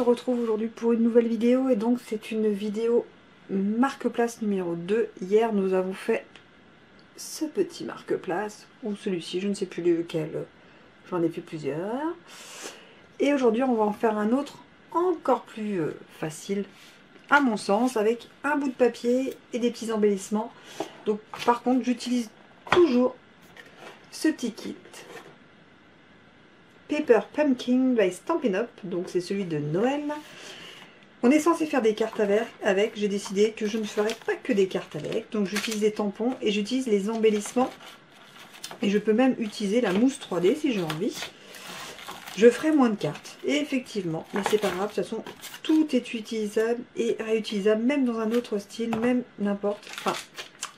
retrouve aujourd'hui pour une nouvelle vidéo et donc c'est une vidéo marque-place numéro 2. Hier nous avons fait ce petit marque-place ou celui-ci, je ne sais plus lequel, j'en ai fait plusieurs. Et aujourd'hui on va en faire un autre encore plus facile à mon sens, avec un bout de papier et des petits embellissements. Donc par contre j'utilise toujours ce petit kit Paper Pumpkin by Stampin' Up, donc c'est celui de Noël. On est censé faire des cartes avec, j'ai décidé que je ne ferai pas que des cartes avec, donc j'utilise des tampons et j'utilise les embellissements. Et je peux même utiliser la mousse 3D si j'ai envie. Je ferai moins de cartes, et effectivement, mais c'est pas grave, de toute façon, tout est utilisable et réutilisable, même dans un autre style, même n'importe. Enfin,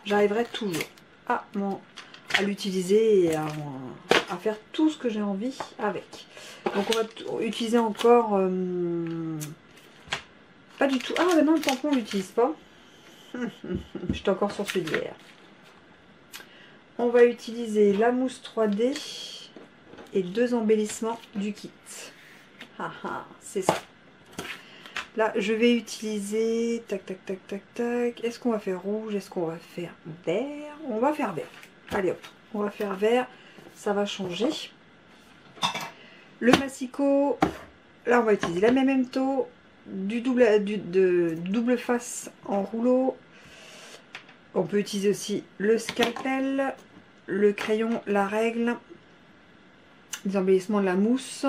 j'arriverai toujours à l'utiliser et à faire tout ce que j'ai envie avec. Donc on va utiliser encore pas du tout. Ah ben non, le tampon on l'utilise pas. J'étais encore sur celui d'hier. On va utiliser la mousse 3D et 2 embellissements du kit. Ah ah, c'est ça. Là je vais utiliser tac tac tac tac tac. Est-ce qu'on va faire rouge? Est-ce qu'on va faire vert? On va faire vert. Allez hop, on va faire vert. Ça va changer. Le massicot, là on va utiliser la Memento, de double face en rouleau. On peut utiliser aussi le scalpel, le crayon, la règle, des embellissements de la mousse.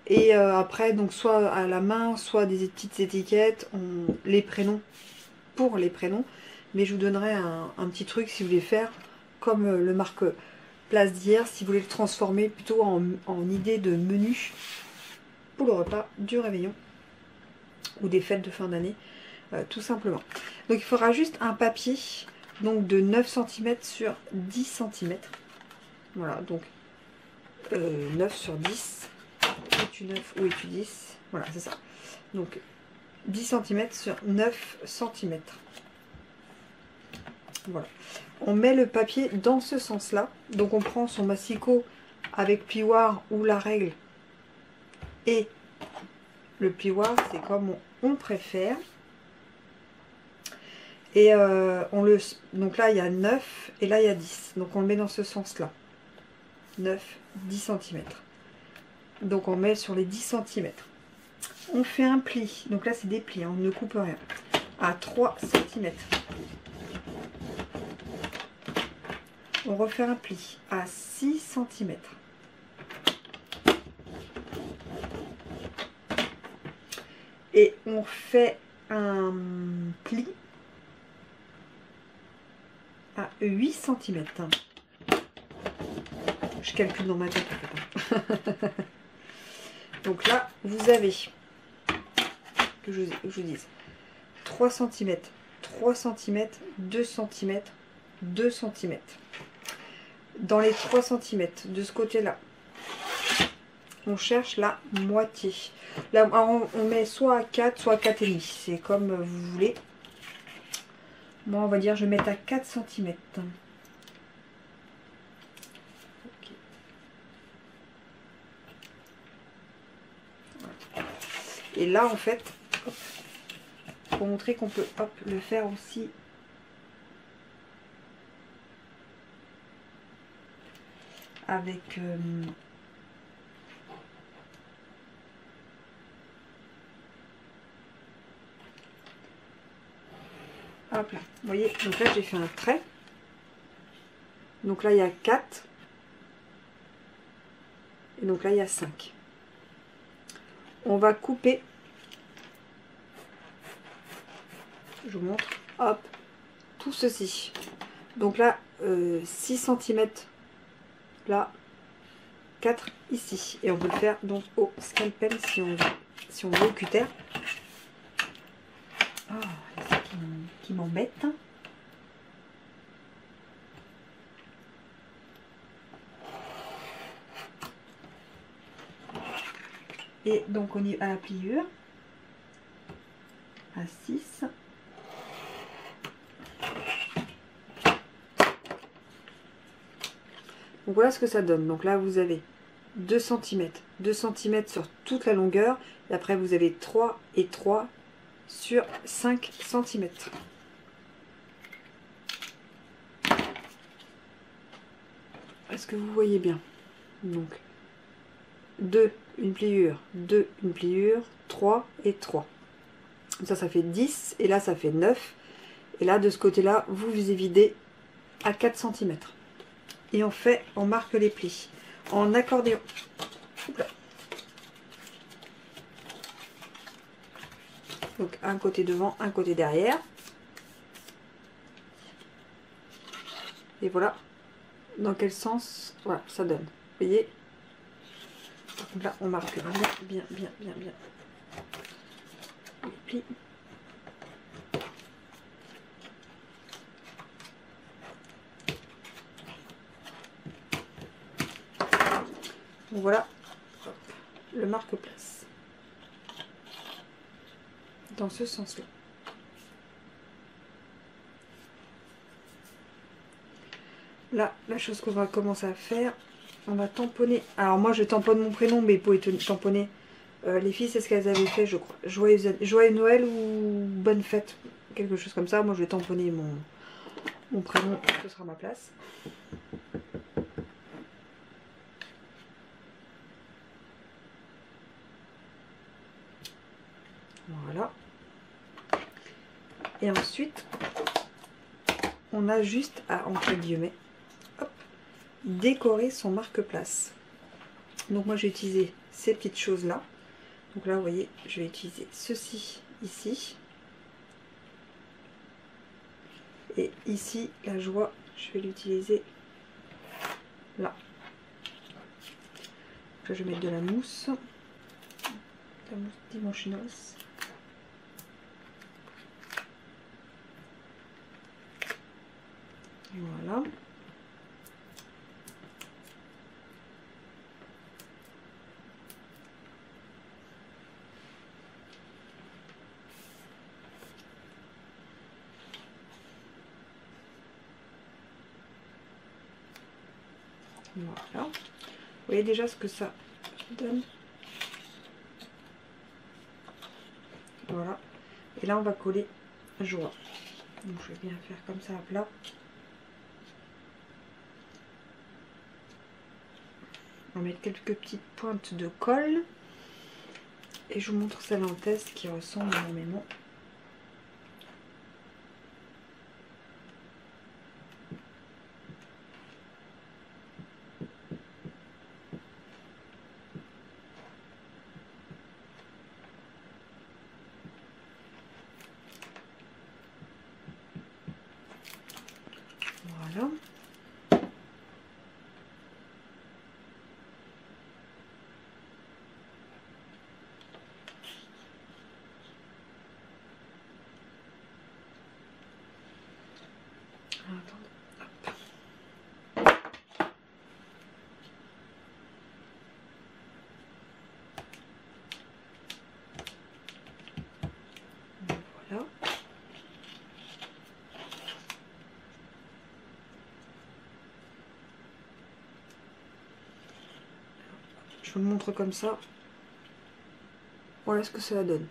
Et après, donc soit à la main, soit des petites étiquettes, les prénoms, pour les prénoms. Mais je vous donnerai un petit truc si vous voulez faire comme le marque-place d'hier, si vous voulez le transformer plutôt en idée de menu pour le repas du réveillon ou des fêtes de fin d'année, tout simplement. Donc il faudra juste un papier donc de 9 cm sur 10 cm. Voilà, donc 9 sur 10. Es-tu 9 ou es-tu 10? Voilà, c'est ça. Donc 10 cm sur 9 cm. Voilà. On met le papier dans ce sens-là. Donc on prend son massicot avec plioir ou la règle. Et le plioir, c'est comme on préfère. Et donc là, il y a 9 et là, il y a 10. Donc on le met dans ce sens-là. 9, 10 cm. Donc on met sur les 10 cm. On fait un pli. Donc là, c'est des plis, hein, on ne coupe rien. À 3 cm. On refait un pli à 6 cm. Et on fait un pli à 8 cm. Je calcule dans ma tête en fait. Donc là, vous avez, que je vous dise, 3 cm, 3 cm, 2 cm, 2 cm. Dans les 3 cm de ce côté-là, on cherche la moitié. Là, on met soit à 4, soit à 4,5. C'est comme vous voulez. Moi, on va dire, je vais mettre à 4 cm. Okay. Voilà. Et là, en fait, hop, pour montrer qu'on peut le faire aussi avec... hop là, vous voyez, donc là j'ai fait un trait. Donc là il y a 4. Et donc là il y a 5. On va couper. Je vous montre. Hop, tout ceci. Donc là 6 cm. Là 4 ici. Et on peut le faire donc au scalpel si on veut au cutter. Oh, c'est ça qui m'embête. Et donc on y à la pliure à 6. Donc voilà ce que ça donne. Donc là vous avez 2 cm. 2 cm sur toute la longueur. Et après, vous avez 3 et 3 sur 5 cm. Est-ce que vous voyez bien? Donc, 2, une pliure, 2, une pliure, 3 et 3. Ça fait 10. Et là, ça fait 9. Et là, de ce côté-là, vous évidez à 4 cm. Et on marque les plis en accordéon. Donc un côté devant, un côté derrière. Et voilà dans quel sens voilà ça donne. Vous voyez? Donc là on marque bien les plis. Donc voilà le marque-place dans ce sens-là. Là, la chose qu'on va commencer à faire, on va tamponner. Alors moi, je tamponne mon prénom, mais vous pouvez tamponner. Les filles, c'est ce qu'elles avaient fait, je crois. Joyeux Noël ou bonne fête, quelque chose comme ça. Moi, je vais tamponner mon prénom, ce sera ma place. Voilà. Et ensuite, on a juste à, entre guillemets, hop, décorer son marque-place. Donc moi, j'ai utilisé ces petites choses-là. Donc là, vous voyez, je vais utiliser ceci ici. Et ici, la joie, je vais l'utiliser là. Là, je vais mettre de la mousse dimensionals. Voilà. Voilà. Vous voyez déjà ce que ça donne. Voilà. Et là, on va coller joie. Donc, je vais bien faire comme ça à plat. On va mettre quelques petites pointes de colle. Et je vous montre celle en test qui ressemble énormément. Voilà. Attendez. Hop. Voilà. Je vous le montre comme ça. Voilà ce que cela donne.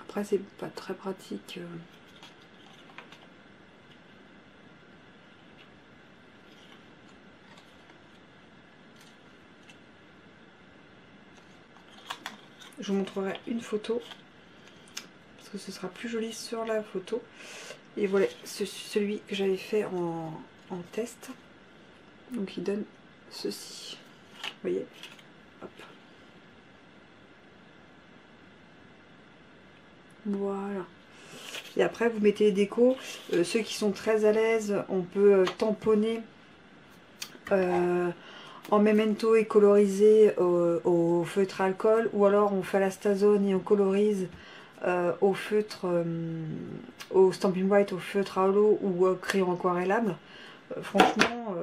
Après, c'est pas très pratique. Je vous montrerai une photo parce que ce sera plus joli sur la photo. Et voilà celui que j'avais fait en test. Donc il donne ceci. Vous voyez? Hop. Voilà. Et après vous mettez les décos. Ceux qui sont très à l'aise, on peut tamponner en memento et coloriser au feutre alcool, ou alors on fait la stazone et on colorise au feutre, au Stampin' White, au feutre à holo ou au crayon aquarellable. Franchement,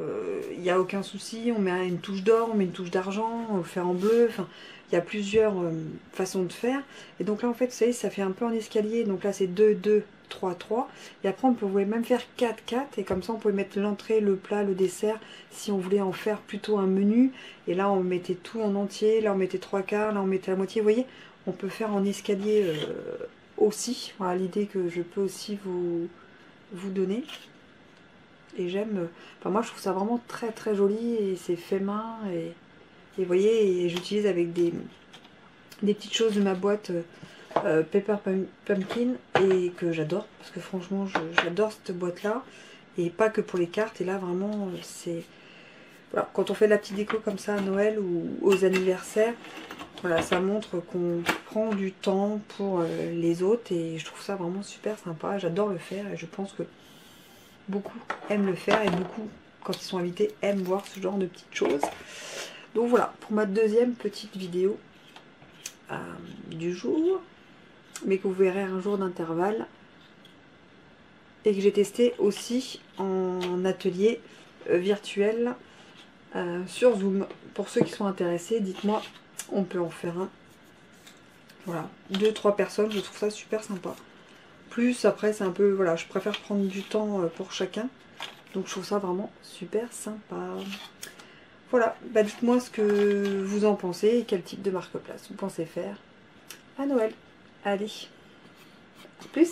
il n'y a aucun souci. On met une touche d'or, on met une touche d'argent, on le fait en bleu. Enfin, il y a plusieurs façons de faire. Et donc là, en fait, vous savez, ça fait un peu en escalier. Donc là, c'est 2, 2, 3, 3. Et après, on pouvait même faire 4, 4. Et comme ça, on pouvait mettre l'entrée, le plat, le dessert. Si on voulait en faire plutôt un menu. Et là, on mettait tout en entier. Là, on mettait 3/4. Là, on mettait la moitié. Vous voyez, on peut faire en escalier aussi. Voilà l'idée que je peux aussi vous donner. Et j'aime, enfin moi je trouve ça vraiment très très joli et c'est fait main et vous voyez, et j'utilise avec des petites choses de ma boîte Pepper Pumpkin et que j'adore parce que franchement j'adore cette boîte là et pas que pour les cartes. Et là vraiment c'est, voilà, quand on fait de la petite déco comme ça à Noël ou aux anniversaires, voilà, ça montre qu'on prend du temps pour les autres et je trouve ça vraiment super sympa. J'adore le faire et je pense que beaucoup aiment le faire et beaucoup, quand ils sont invités, aiment voir ce genre de petites choses. Donc voilà, pour ma deuxième petite vidéo du jour, mais que vous verrez un jour d'intervalle, et que j'ai testé aussi en atelier virtuel sur Zoom. Pour ceux qui sont intéressés, dites-moi, on peut en faire un. Voilà, 2-3 personnes, je trouve ça super sympa. Plus après, c'est un peu, voilà, je préfère prendre du temps pour chacun. Donc je trouve ça vraiment super sympa. Voilà, bah dites-moi ce que vous en pensez et quel type de marque-place vous pensez faire à Noël. Allez, à plus!